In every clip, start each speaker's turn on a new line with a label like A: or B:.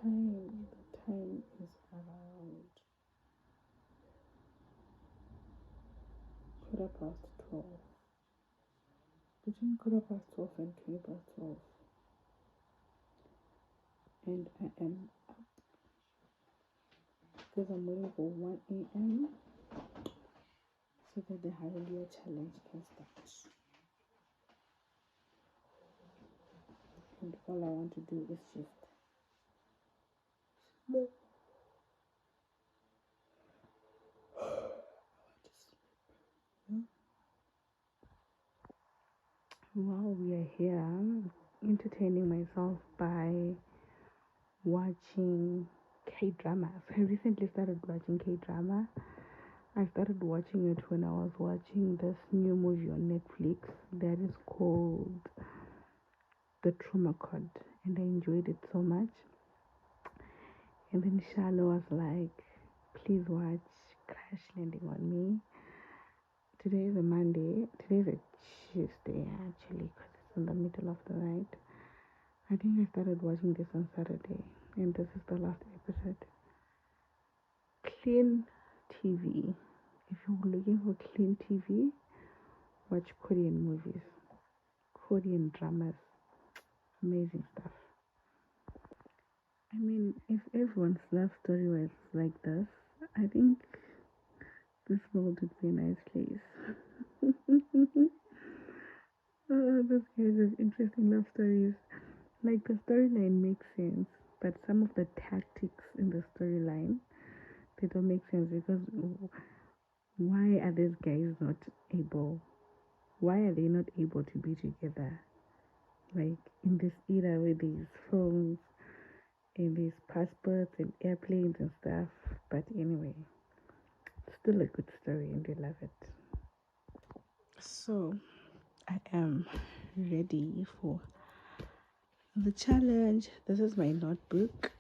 A: time is around 12:15. Between 12:15 and 12:20. And I am up because I'm waiting for 1 a.m. so that the Hallelujah challenge can start. And all I want to do is just while we are here, entertaining myself by watching K-dramas. I recently started watching K-drama. I started watching it when I was watching this new movie on Netflix that is called The Trauma Code, and I enjoyed it so much. And then Charlo was like, please watch Crash Landing on Me. Today is a Monday. Today is a Tuesday, actually, because it's in the middle of the night. I think I started watching this on Saturday, and this is the last episode. Clean TV. If you're looking for clean TV, watch Korean movies, Korean dramas. Amazing stuff. I mean, if everyone's love story was like this, I think this world would be a nice place. Those guys have interesting love stories. Like, the storyline makes sense, but some of the tactics in the storyline, they don't make sense, because why are these guys not able? Why are they not able to be together? Like, in this era where there's phones and there's passports and airplanes and stuff. But anyway, it's still a good story and we love it. So I am ready for the challenge. This is my notebook.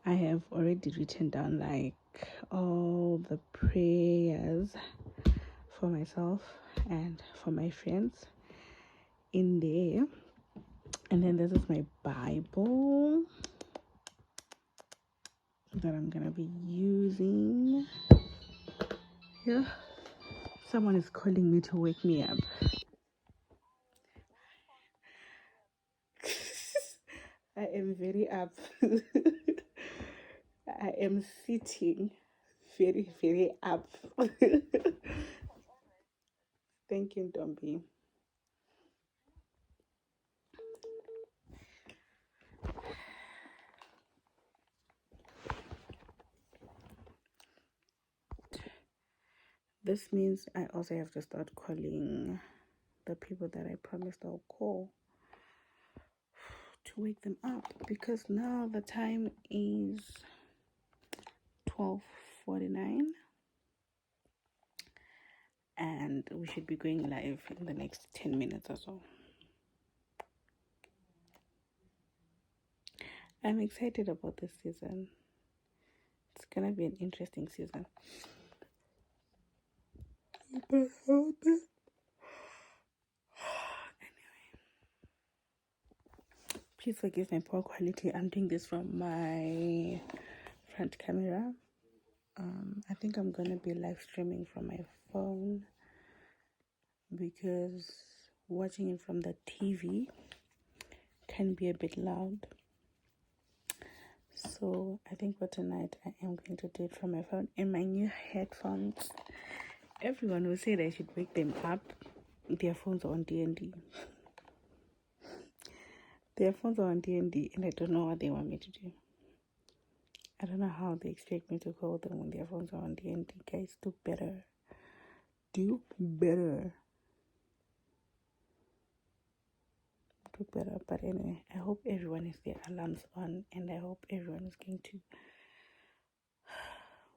A: I have already written down like all the prayers for myself and for my friends in there. And then this is my Bible that I'm gonna be using. Yeah. Someone is calling me to wake me up. I am very up. I am sitting very, very up. Thank you, Dombi. This means I also have to start calling the people that I promised I'll call to wake them up, because now the time is 12:49 and we should be going live in the next 10 minutes or so. I'm excited about this season. It's gonna be an interesting season. Anyway, please forgive my poor quality. I'm doing this from my front camera. I think I'm gonna be live streaming from my phone, because watching it from the TV can be a bit loud. So I think for tonight I am going to do it from my phone and my new headphones. Everyone will say that I should wake them up. Their phones are on D&D. Their phones are on D&D and I don't know what they want me to do. I don't know how they expect me to call them when their phones are on D&D. Guys, do better. Do better. Do better. But anyway, I hope everyone has their alarms on, and I hope everyone is going to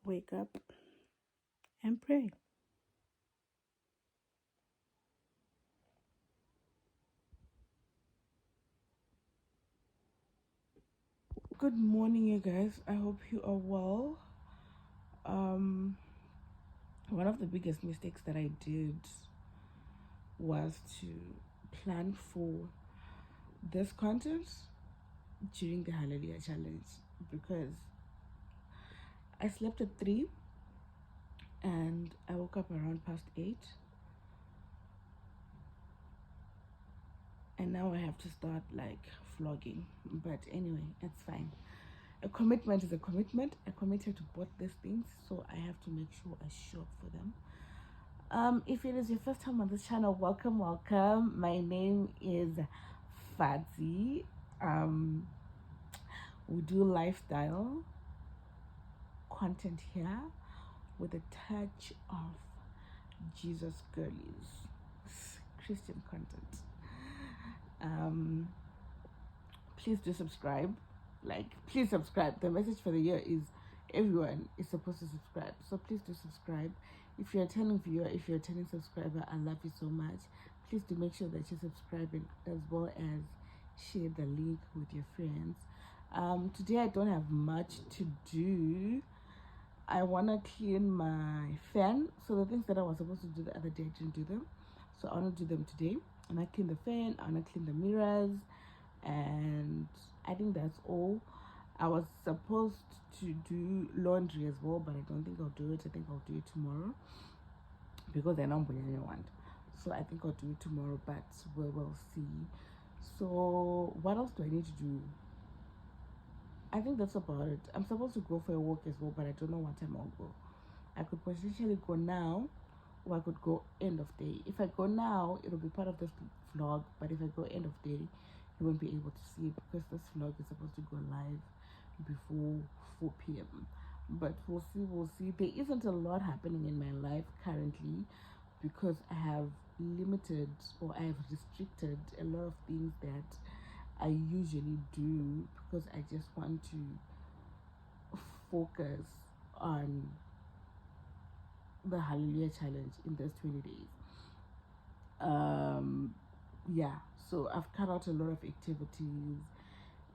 A: wake up and pray. Good morning, you guys. I hope you are well. One of the biggest mistakes that I did was to plan for this content
B: during the Hallelujah challenge, because I slept at 3 and I woke up around past 8, and now I have to start like vlogging. But anyway, it's fine. A commitment is a commitment. I committed to both these things, so I have to make sure I show up for them. If it is your first time on this channel, welcome, welcome. My name is Fadzi. We do lifestyle content here with a touch of Jesus girlies, Christian content. Please do subscribe. Like, please subscribe. The message for the year is everyone is supposed to subscribe. So please do subscribe. If you're a turning viewer, if you're a turning subscriber, I love you so much. Please do make sure that you're subscribing, as well as share the link with your friends. Today I don't have much to do. I want to clean my fan. So the things that I was supposed to do the other day, I didn't do them. So I want to do them today. And I clean the fan, I want to clean the mirrors, and I think that's all. I was supposed to do laundry as well, but I don't think I'll do it. I think I'll do it tomorrow, because I don't want. So I think I'll do it tomorrow, but we will see. So what else do I need to do? I think that's about it. I'm supposed to go for a walk as well, but I don't know what time I'll go. I could potentially go now, or I could go end of day. If I go now, it'll be part of this vlog, but if I go end of day, you won't be able to see it, because this vlog is supposed to go live before 4 p.m. But we'll see. There isn't a lot happening in my life currently, because I have limited, or I have restricted a lot of things that I usually do, because I just want to focus on the Hallelujah challenge in those 20 days. Yeah, so I've cut out a lot of activities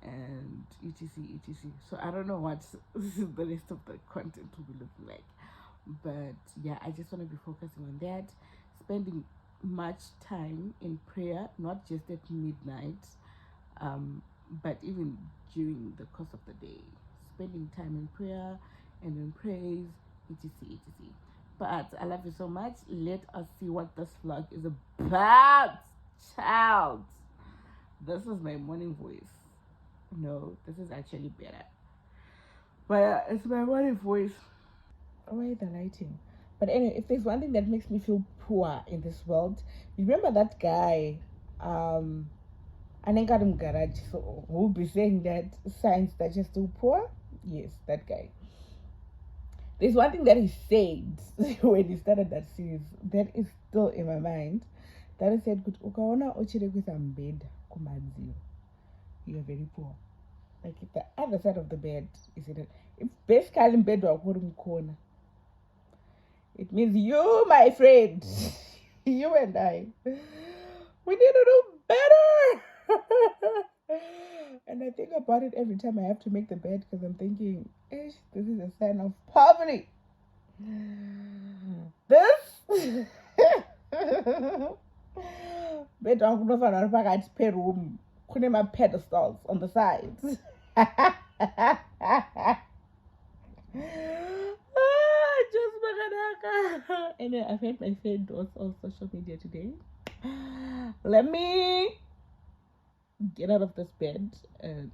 B: and etc. So I don't know what the rest of the content will be looking like, but yeah, I just want to be focusing on that, spending much time in prayer, not just at midnight, but even during the course of the day, spending time in prayer and in praise, etc. But I love you so much. Let us see what this vlog is about, child. This is my morning voice. No, this is actually better. But it's my morning voice. Why the lighting? But anyway, if there's one thing that makes me feel poor in this world, remember that guy, Anengadum Garage, so who'll be saying that signs that you're still poor? Yes, that guy. There's one thing that he said when he started that series that is still in my mind. That he said, "Ukaona ochire bed kumadzio, you are very poor." Like, if the other side of the bed is it? If basically in bed corner, it means you, my friend, you and I, we need to do better. And I think about it every time I have to make the bed, because I'm thinking, this is a sign of poverty. This bed phakathi per-room pedestals on the sides. Anyway, I've had my friend on social media today. Let me get out of this bed and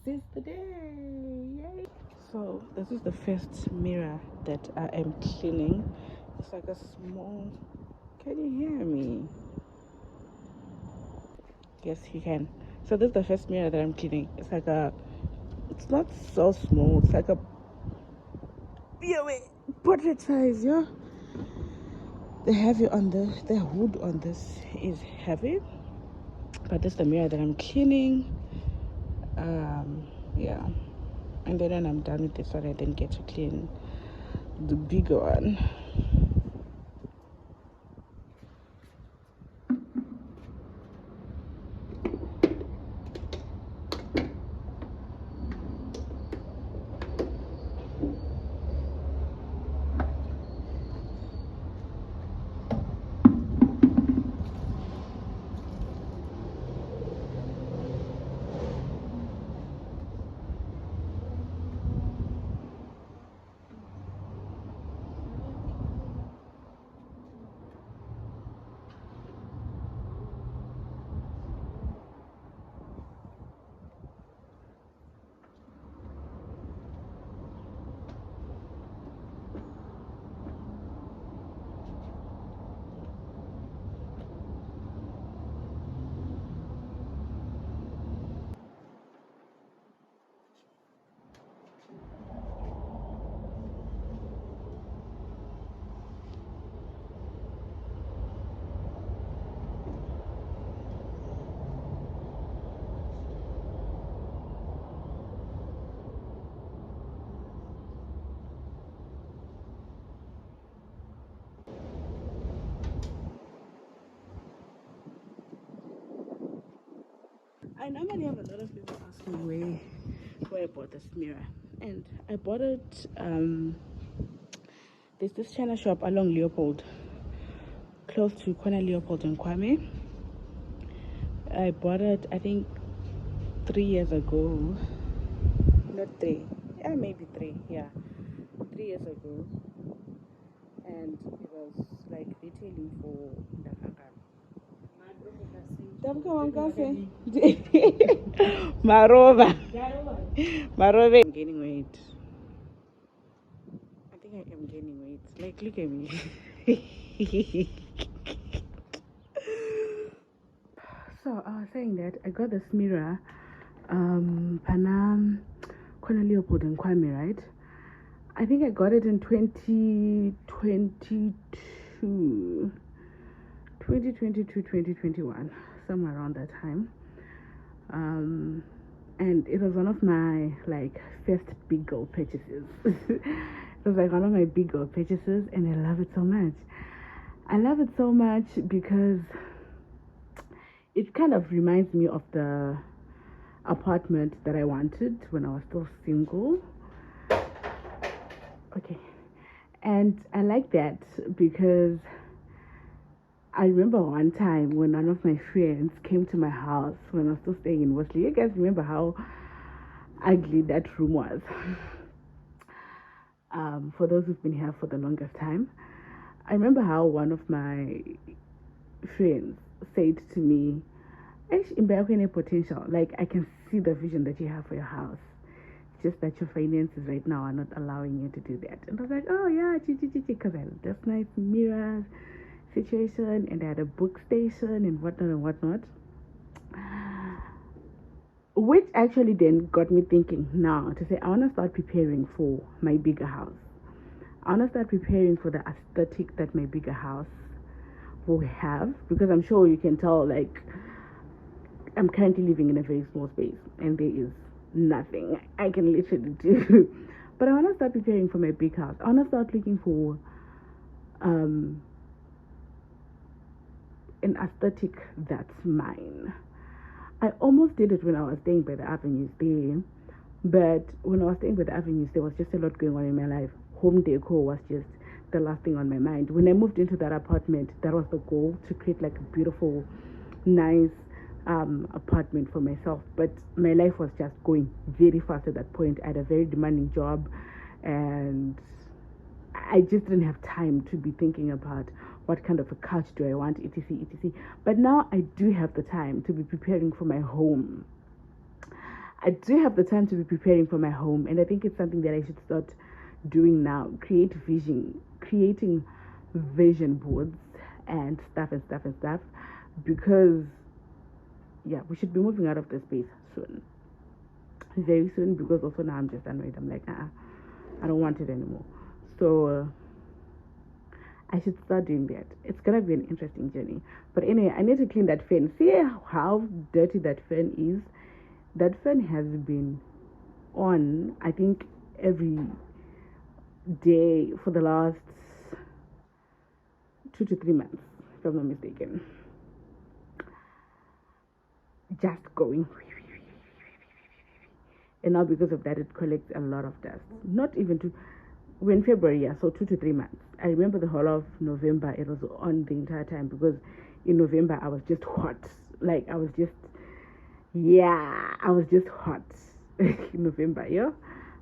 B: seize the day. Yay! So this is the first mirror that I am cleaning. It's like a small. Can you hear me? Yes, you can. So this is the first mirror that I'm cleaning. It's like a. It's not so small. It's like a. Portrait size, yeah. The hood on this is heavy, but this is the mirror that I'm cleaning. Yeah, and then when I'm done with this one, I then get to clean the bigger one.
A: I normally have a lot of people asking where I bought this mirror, and I bought it. There's this China shop along Leopold, close to Corner Leopold and Kwame. I bought it, I think, 3 years ago. Not 3, yeah, maybe 3. Yeah, 3 years ago, and it was like retailing for Marova. Marova. I'm gaining weight. I think I am gaining weight. Like, look at me. So I was saying that I got this mirror, Panam, Kona Leopold and Kwame, right? I think I got it in 2022, 2021, somewhere around that time. And it was one of my like first big girl purchases. It was like one of my big girl purchases, and I love it so much. I love it so much because it kind of reminds me of the apartment that I wanted when I was still single. Okay. And I like that because I remember one time when one of my friends came to my house when I was still staying in Wesley. You guys remember how ugly that room was? For those who've been here for the longest time, I remember how one of my friends said to me, in potential, like I can see the vision that you have for your house. It's just that your finances right now are not allowing you to do that. And I was like, oh yeah, because I had this nice mirror situation, and I had a book station and whatnot, which actually then got me thinking now to say I want to start preparing for my bigger house. I want to start preparing for the aesthetic that my bigger house will have, because I'm sure you can tell, like, I'm currently living in a very small space and there is nothing I can literally do. But I want to start preparing for my big house. I want to start looking for an aesthetic that's mine. I almost did it when I was staying by the avenues there, but when I was staying by the avenues, there was just a lot going on in my life. Home decor was just the last thing on my mind. When I moved into that apartment, that was the goal, to create like a beautiful, nice apartment for myself. But my life was just going very fast at that point. I had a very demanding job, and I just didn't have time to be thinking about what kind of a couch do I want, etc. But now I do have the time to be preparing for my home. I do have the time to be preparing for my home, and I think it's something that I should start doing now. Creating vision boards and stuff, because yeah, we should be moving out of this space soon, very soon, because also now I'm just annoyed. I'm like, I don't want it anymore. So I should start doing that. It's gonna be an interesting journey. But anyway, I need to clean that fan. See how dirty that fan is? That fan has been on, I think, every day for the last 2 to 3 months, if I'm not mistaken. Just going. And now because of that, it collects a lot of dust. Not even to... We're in February, yeah, so 2 to 3 months. I remember the whole of November, it was on the entire time, because in November I was just hot. Like, I was just hot. In November, yeah,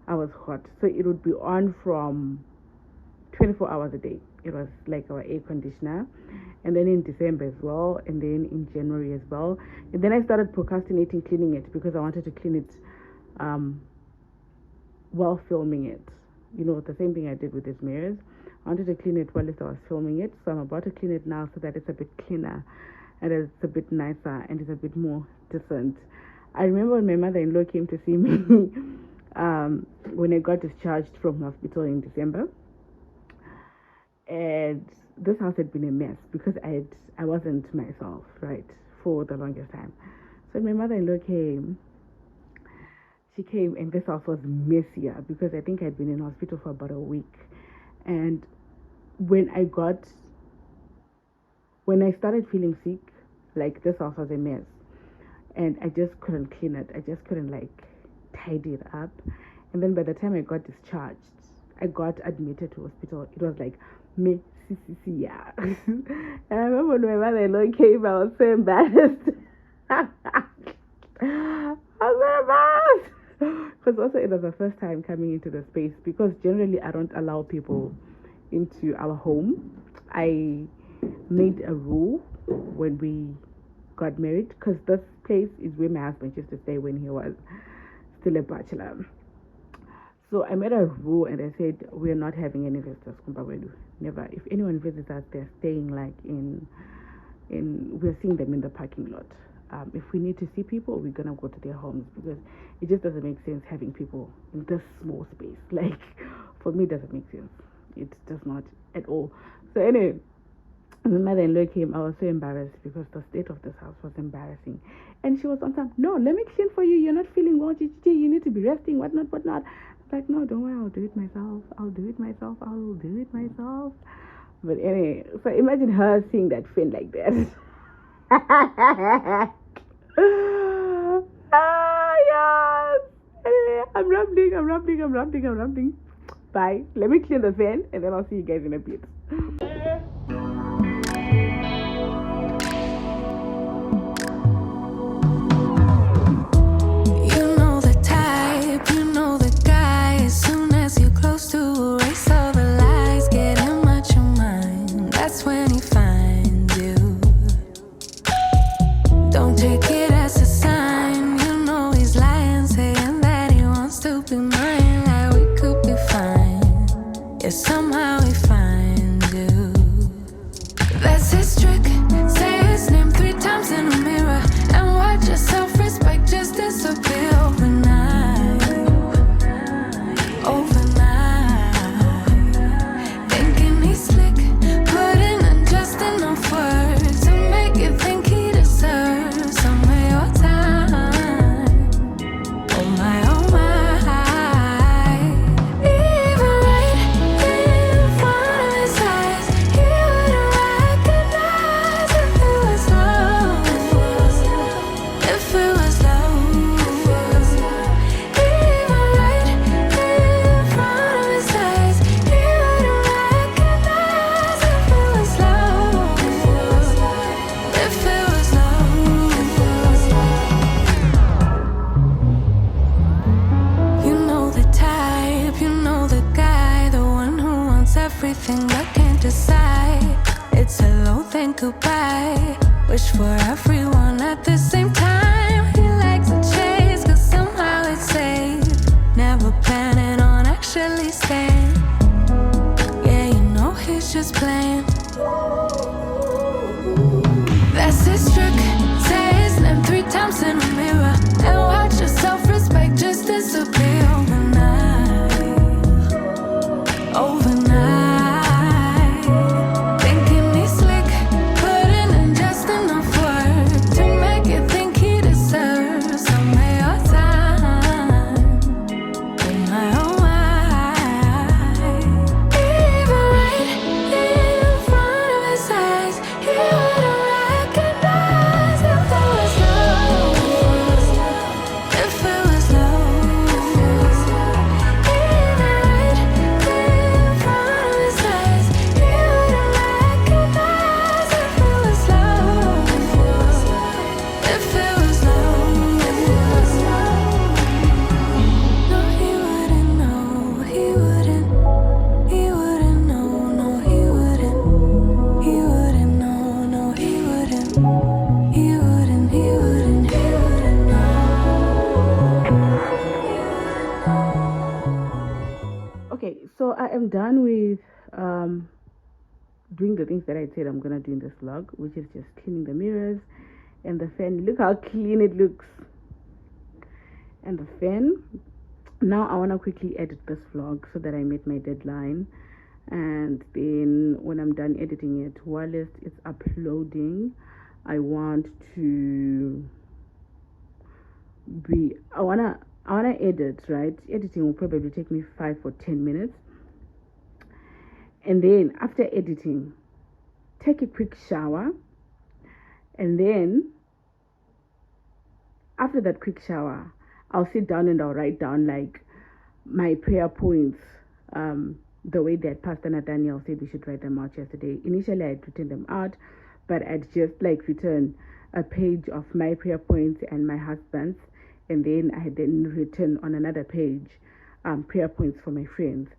A: I was hot. So it would be on from 24 hours a day. It was like our air conditioner. And then in December as well, and then in January as well. And then I started procrastinating cleaning it, because I wanted to clean it while filming it. You know, the same thing I did with these mirrors. I wanted to clean it while I was filming it, so I'm about to clean it now so that it's a bit cleaner and it's a bit nicer and it's a bit more decent. I remember when my mother-in-law came to see me when I got discharged from hospital in December, and this house had been a mess because I wasn't myself, right, for the longest time. So my mother-in-law came. She came, and this house was messier because I think I'd been in hospital for about a week. And when I started feeling sick, like, this house was a mess. and I just couldn't clean it. I just couldn't like tidy it up. And then by the time I got discharged, I got admitted to hospital. It was like me, yeah. And I remember when my mother-in-law came, I was so embarrassed. I was so embarrassed. Because also it was the first time coming into the space, because generally I don't allow people into our home. I made a rule when we got married, because this place is where my husband used to stay when he was still a bachelor. So I made a rule and I said, we're not having any visitors. Never. If anyone visits us, they're staying like we're seeing them in the parking lot. If we need to see people, we're gonna go to their homes, because it just doesn't make sense having people in this small space. Like, for me, it doesn't make sense. It does not at all. So anyway, when my mother-in-law came, I was so embarrassed because the state of this house was embarrassing. And she was on time, no, let me clean for you. You're not feeling well, you need to be resting, whatnot. I'm like, no, don't worry, I'll do it myself. But anyway, so imagine her seeing that fin like that. Yes. Anyway, I'm rambling. Bye. Let me clean the fan and then I'll see you guys in a bit.
C: Somehow we find you. That's his trick. Say his name 3 times in a mirror and watch your self-respect just disappear overnight. Thinking he's slick, putting in just enough words to make you think he deserves some of your time. Oh my, oh my. Everything but can't decide. It's a low thing goodbye. Wish for everyone at the same time. He likes to chase, cause somehow it's safe. Never planning on actually staying. Yeah, you know he's just playing. That's his trick. Say his name 3 times in a mirror and watch your self-respect just disappear overnight.
A: Okay, so I am done with doing the things that I said I'm gonna do in this vlog, which is just cleaning the mirrors and the fan. Look how clean it looks. And the fan. Now I want to quickly edit this vlog so that I meet my deadline, and then when I'm done editing it, while it's uploading, I want to edit, right? Editing will probably take me 5 or 10 minutes, and then after editing, take a quick shower, and then after that quick shower, I'll sit down and I'll write down like my prayer points, the way that Pastor Nathaniel said we should write them out yesterday. Initially, I'd written them out, but I'd just like written a page of my prayer points and my husband's, and then I had then written on another page prayer points for my friends.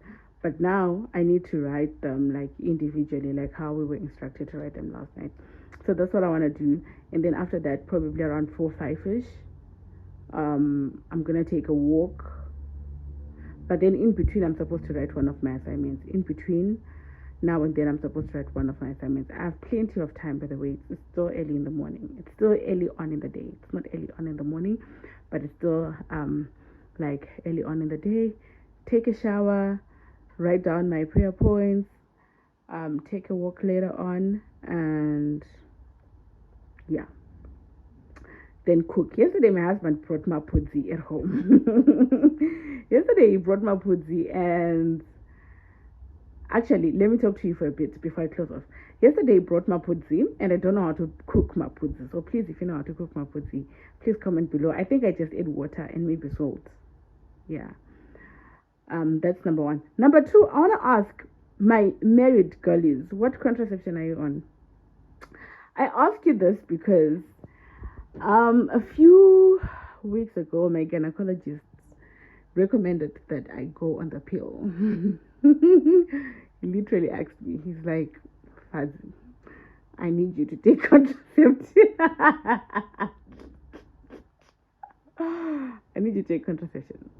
A: But now I need to write them like individually, like how we were instructed to write them last night. So that's what I want to do. And then after that, probably around 4-5ish, I'm gonna take a walk. But then in between, I'm supposed to write one of my assignments. In between now and then, I'm supposed to write one of my assignments. I have plenty of time, by the way. It's still early in the morning. It's still early on in the day. It's not early on in the morning, but it's still like early on in the day. Take a shower, write down my prayer points, take a walk later on, and yeah, then cook. Yesterday my husband brought my pudzi at home. Yesterday he brought my pudzi, and actually let me talk to you for a bit before I close off. Yesterday he brought my pudzi, and I don't know how to cook my pudzi, so please, if you know how to cook my pudzi, please comment below. I think I just add water and maybe salt. Yeah. That's number one. Number two, I want to ask my married girlies, what contraception are you on? I ask you this because a few weeks ago, my gynecologist recommended that I go on the pill. He literally asked me, he's like, Fuzzy, I need you to take contraception. I need you to take contraception.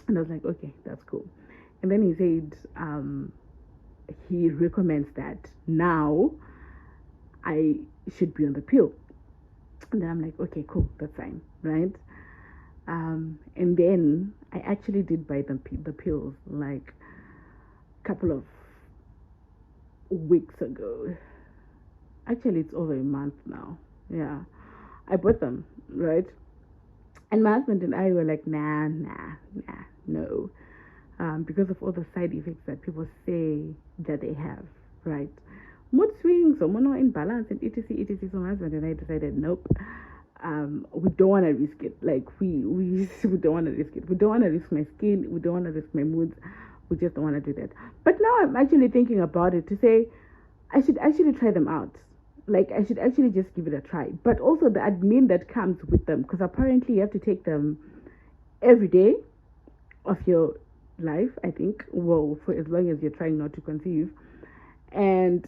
A: And I was like, okay, that's cool. And then he said he recommends that now I should be on the pill. And then I'm like, okay, cool, that's fine, right? And then I actually did buy the pills like a couple of weeks ago. Actually, it's over a month now. Yeah, I bought them, right? And my husband and I were like, nah, no. Because of all the side effects that people say that they have, right? Mood swings, hormonal imbalance, and etc. So my husband and I decided, nope, we don't want to risk it. Like, we don't want to risk it. We don't want to risk my skin. We don't want to risk my moods. We just don't want to do that. But now I'm actually thinking about it to say, I should actually try them out. Like, I should actually just give it a try. But also the admin that comes with them, because apparently you have to take them every day of your life, I think. Well, for as long as you're trying not to conceive. And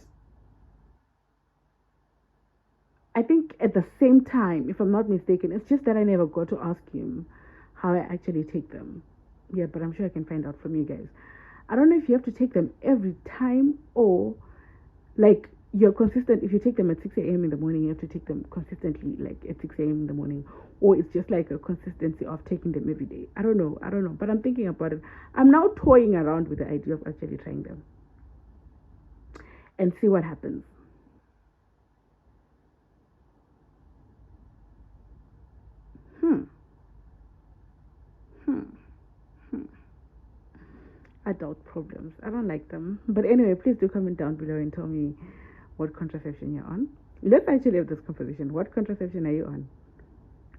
A: I think at the same time, if I'm not mistaken, it's just that I never got to ask him how I actually take them. Yeah, but I'm sure I can find out from you guys. I don't know if you have to take them every time or like you're consistent. If you take them at 6 a.m. in the morning, you have to take them consistently like at 6 a.m. in the morning, or it's just like a consistency of taking them every day. I don't know, but I'm thinking about it. I'm now toying around with the idea of actually trying them and see what happens. Adult problems. I don't like them. But anyway, please do comment down below and tell me what contraception you're on. Let's actually have this conversation. What contraception are you on?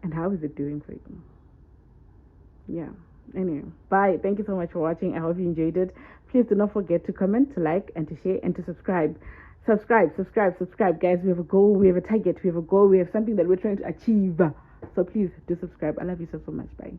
A: And how is it doing for you? Yeah. Anyway, bye. Thank you so much for watching. I hope you enjoyed it. Please do not forget to comment, to like, and to share, and to subscribe. Subscribe, guys. We have a goal. We have a target. We have a goal. We have something that we're trying to achieve. So please do subscribe. I love you so much. Bye.